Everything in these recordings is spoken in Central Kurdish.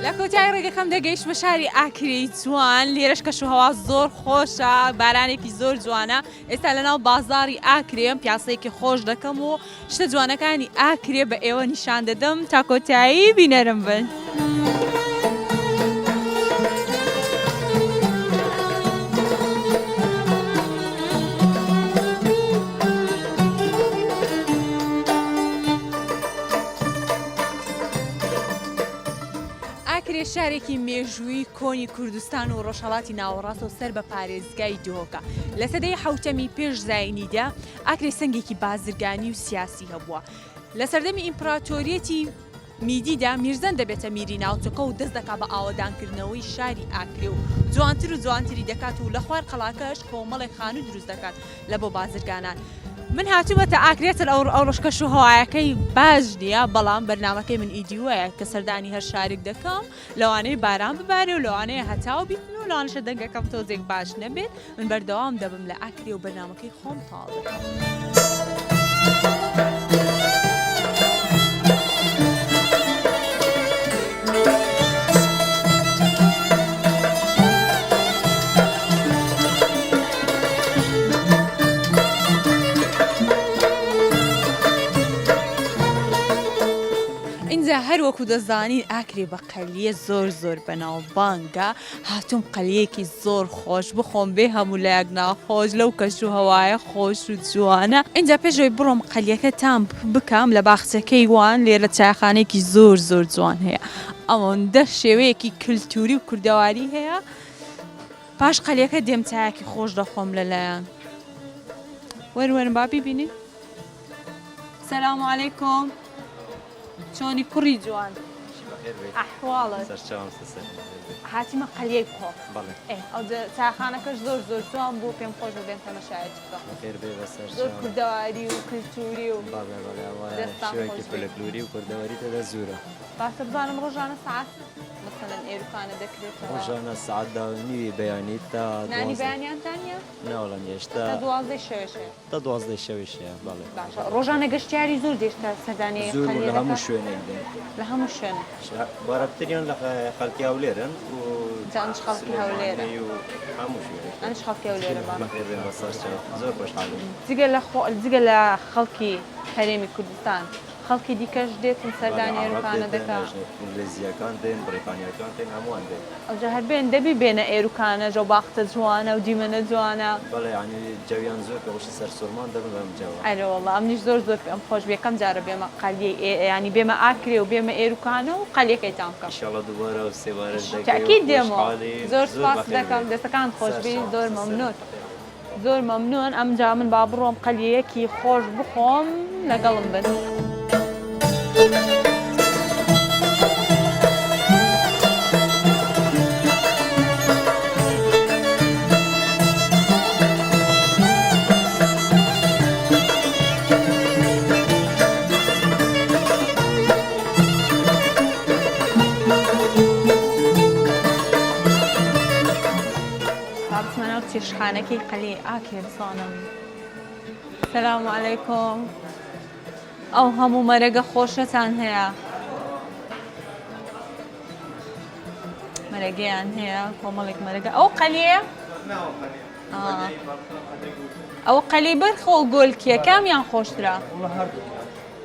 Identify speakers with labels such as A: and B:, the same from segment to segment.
A: لە کۆتایی ڕێگەکەم دەگەیشتمە شاری ئاکری جوان لێرەش کەشوهەوا زۆر خۆشە بارانێکی زۆر جوانە ئێستا لەناو بازاڕی ئاکرێم پیاسەیەکی خۆش دەکەم و شتە جوانەکانی ئاکرێ بە ئێوە نیشان دەدەم تا کۆتایی بینەرم بن. شارێکی مێژووی کۆنی کوردستان و ڕۆژهەڵاتی ناوەڕاستە و سەر بە پارێزگای دۆکە لە سەدەی حوتەمی پێش زاینیدا ئاکرێ سەنگێکی بازرگانی و سیاسی هەبووە لە سەردەمی ئیمپراتۆریەتی میدیدا میرزەن دەبێتە میری ناوچەکە و دەست دەکا بە ئاوەدانکردنەوەی شاری ئاکرێ و جوانتر و جوانتری دەکات و لە خوار قەڵاکەش کۆمەڵی خانوو دروست دەکات لە بۆ بازرگانان. من هاتوومەتە ئاکرێتن ئەو ڕۆژکەش و هەوایەکەی باش نییە بەڵام بەرنامەکەی من ئیدیوەیە کە سەردانی هەر شارێک دەکەم لەوانەیە باران ببارێ و لەوانەیە هەتاو بیتن و لەوانەشە دەنگەکەم تۆزێک باش نەبێت من بەردەوام دەبم لە ئاکرێ و بەرنامەکەی خۆم تاڵ دەکەم. هەر وەکو دەزانین ئاکرێ بە قەلیە زۆر بەناوبانگە هاتووم قەلیەکی زۆر خۆش بخۆم بێ هەموو لایەک ناخۆش لەو کەش و هەوایە خۆش و جوانە اینجا پێشەوەی بڕۆم قەلیەکە تام بکەم لە باخچەکەی وان لێرە چایخانەیەکی زۆر جوان هەیە ئەوەندە شێوەیەکی کلتوری و کوردەواری هەیە پاش قەلیەکە دێم چایەکی خۆش دەخۆم لەلایەن وەرن با بیبینین. سەلام عەلەیکۆم چۆنی کوڕی جوان ئەحواڵت هاتیمە قەلیەی بخۆ ئەو چاخانەکەش زۆر جوان بوو پێم خۆش بوو بێن تەماشای بکەم زۆر کوردەواری و کلتوری و
B: کلتوری و کوردەواری تێدا زۆرە
A: باشە بزانم ڕۆژانە ساعات مثلا ئێروکانە دەکرێتەوە
B: ڕۆژانە ساعات داونیوی بەیانی تا
A: نانی بەیانیانتانە
B: ناوەڵام هێشتا
A: تا 12 شەوێشەیە
B: تا 12 شەویشەیە
A: باشە ڕۆژانە گەشتیاری زۆر دێشتا سەردانی
B: زۆر لە هەموو شوێنێک دێن
A: لە هەموو شوێن
B: بارەتریان لە خەڵکی هەولێرن و
A: جانش خەڵکی هەولێرە
B: هەموو شوێنێک
A: ئەنش خەڵکی هەولێرە
B: زۆر خۆشحاڵم
A: جگە لە خەڵکی هەرێمی کوردستان خەڵکی دیکەش دێتن سەردانی ئێروکانە دەکات
B: ئینگلیزیەکان دێن بریتانیەکان دێن هەمووان دێن
A: ئەوجا هەر بێن دەبی بێنە ئێروکانە ژەو باختە جوانە و دیمەنە جوانە
B: بەڵێ ینی جەویان زۆر پێوەشی سەر سوورمان دەبن بەم جەوە
A: ئەرێ وەڵڵا ئەمنیش زۆر پێم خۆش یەکەم جارە بێمە قەلیە ینی بێمە ئاکرێ و بێمە ئێروکانە و قەلیەکەی تام بکەم
B: ئینشاڵڵا دووبارە و سێوارە
A: تاکید دێمەوە زۆر سپاس دەکەم دەستەکان خۆشبی زۆر مەمنون زۆر مەمنون ئەمجا من با بڕۆم قەلیەکی خۆش بخۆم لەگەڵم بن. شخانەکەی قەلی ئاکرێ بزانم. سەلام عەلەیکۆم ئەو هەموو مەرەگە خۆشەتان هەیە مەرەگەیان هەیە کۆمەڵێک مەرەگە ئەو قەلیە ئەو قەلی بەرخۆ گۆلکیە کامیان خۆشترا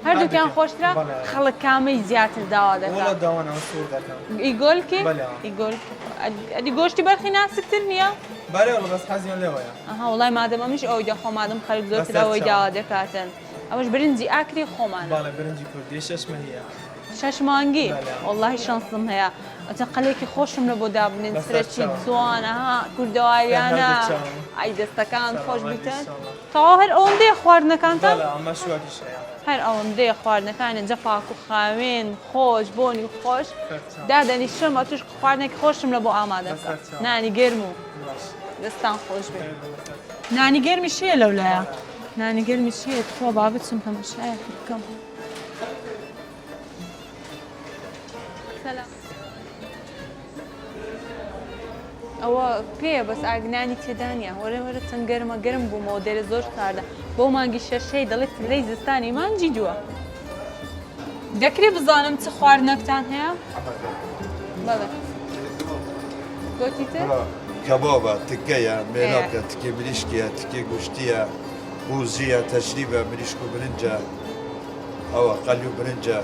A: هەردووکیان خۆشترا خەڵک کامەی زیاتر داوا دەکات ئیگۆلکی ئەدی گۆشتی بەرخی ناسکتر نییە
C: بەڵێ بەس حەزیان لێوەیە
A: وڵای مادەم ئەمیش ئەوی دەخۆ مادەم خەڵک زۆرتر ئەوەی داوا دەکاتن ئەوەش برنجی ئاکری خۆمانە
C: باڵێ برنجی کوردی 6 مانگیە
A: 6 مانگی وەڵڵاهی شانسم هەیە ئەچە قەلێکی خۆشم لە بۆ دابنین سرەچی جوانە ها کوردەواریانە ئای دەستەکان خۆش بیتن تەواو هەر ئەوەندەیە خواردنەکانتان
C: ئەمە شوواکیش هەیە
A: هەر ئەوەندەیە خواردنەکان ئەنجە پاک و خاوێن خۆش بۆنی خۆش دادەنیشم ئە توش خواردنێکی خۆشم لە بۆ ئامادە نانی گەرم و دەستان خۆش بێ نانی گەرمی شیە لەولایە نانی گەرمی شیە تۆ با بچم تەماشایەک بکەم. ئەوە پێیە بەس ئاگنانی تێدانە وەرە چەند گەرمە گەرم بوو مۆدێلە زۆر ساردە بۆ مانگی شەشەی دەڵێت لەی زستانی مانجی دووە دەکرێت بزانم چ خواردنەکتان هەیە؟ بله گوتی تر؟
D: كبابة تكية ميلاكة تكي مليشكية تكي قشتية بوزية تشريبة مليشكو برنجة أو قليو برنجة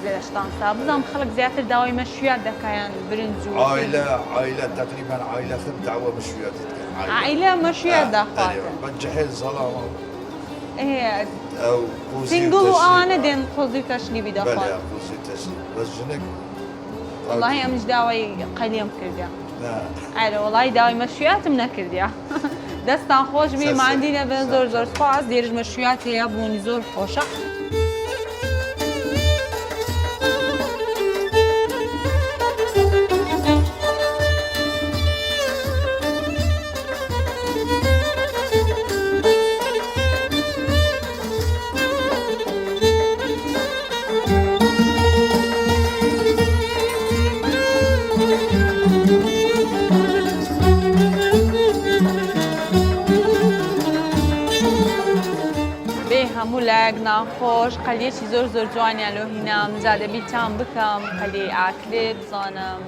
A: زێشتان سا بزانم خەڵک زیاتر داوای مەشویات دەکایان برنج و
D: عائلة تقريبا عائلة خمسة عوا مشويات
A: عائلە مەشویات داخواتن
D: بنجحيل ظلامة أو بوزي
A: سنگڵ و ئەوانە دێن خۆزی و تەشنیبی
D: بله
A: دەخوات
D: بوزي تشريب بس جنك
A: وڵی ئەمش داوای قەلیم کردیا
D: لا
A: ئەرە وڵی داوای مەشویاتم نەکردیا دەستان خۆش بی ماندی نەبن زۆر زۆر سپاس دێرش مەشویات هەیە بوونی زۆر خۆشە هەموو لایەک ناخۆش قەلیەکی زۆر زۆر جوانیان لۆ هینام جادەبیتان بکەم قەلی ئاکرێ بزانم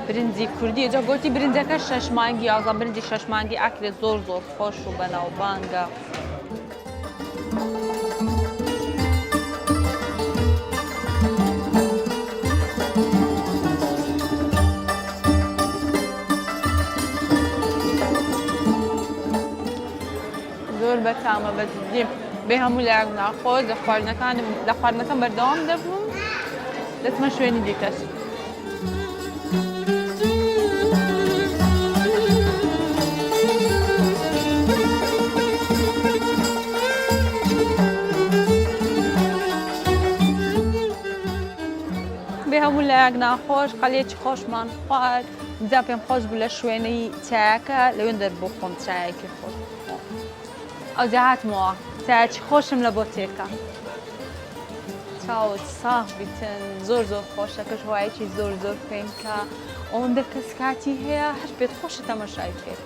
A: برنجی کوردی جا گوتی برنجەکە شەش مانگی ئازان برنجی شەش مانگی ئاکرێ زۆر زۆر خۆش و بەناوبانگە زۆر بەتامە بەجددی بێ هەموو لایەک ناخۆش لە خواردنەکەم بەردەوام دەبووم دەچمە شوێنی دیکەش بێ هەموو لایەک ناخۆش قەلێکی خۆشمان خوارد جا پێم خۆش بوو لە شوێنەی چایەکە لەوێن دەربوو خۆم چایەکی خۆش ئەو جا هاتمەوە چایەکی خۆشم لە بۆ تێکە چاوت ساغ بیتن زۆر زۆر خۆشە کەش هەوایەکی زۆر زۆر پێین کە ئەوەندە کەس کاتی هەیە هەر پێت خۆشە تەماشای بکەیت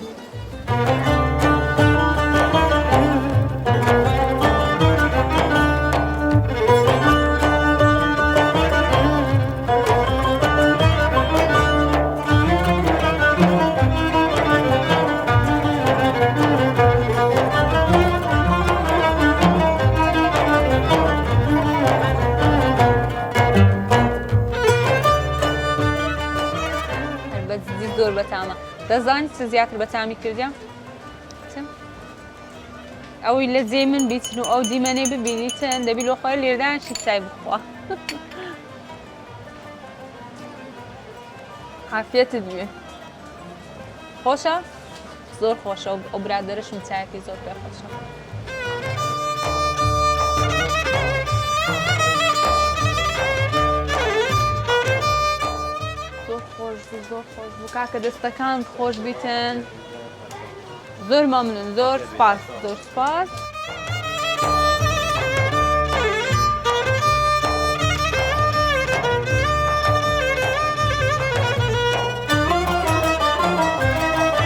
A: زۆر بەتامە دەزانیت چ زیاتر بەتامی کردیان ئەوی لە جێ من بیتن و ئەو دیمەنەی ببینیتن دەبی لۆ خۆی لێردانشی چای بخوا عافیەتت بێ خۆشە زۆر خۆشە ئەو برادەرشم چایەکی زۆر پێ خۆشە زۆر خۆش بوو کاکە دەستەکان خۆش بیتن زۆر مەمنون زۆر سپاس زۆر سپاس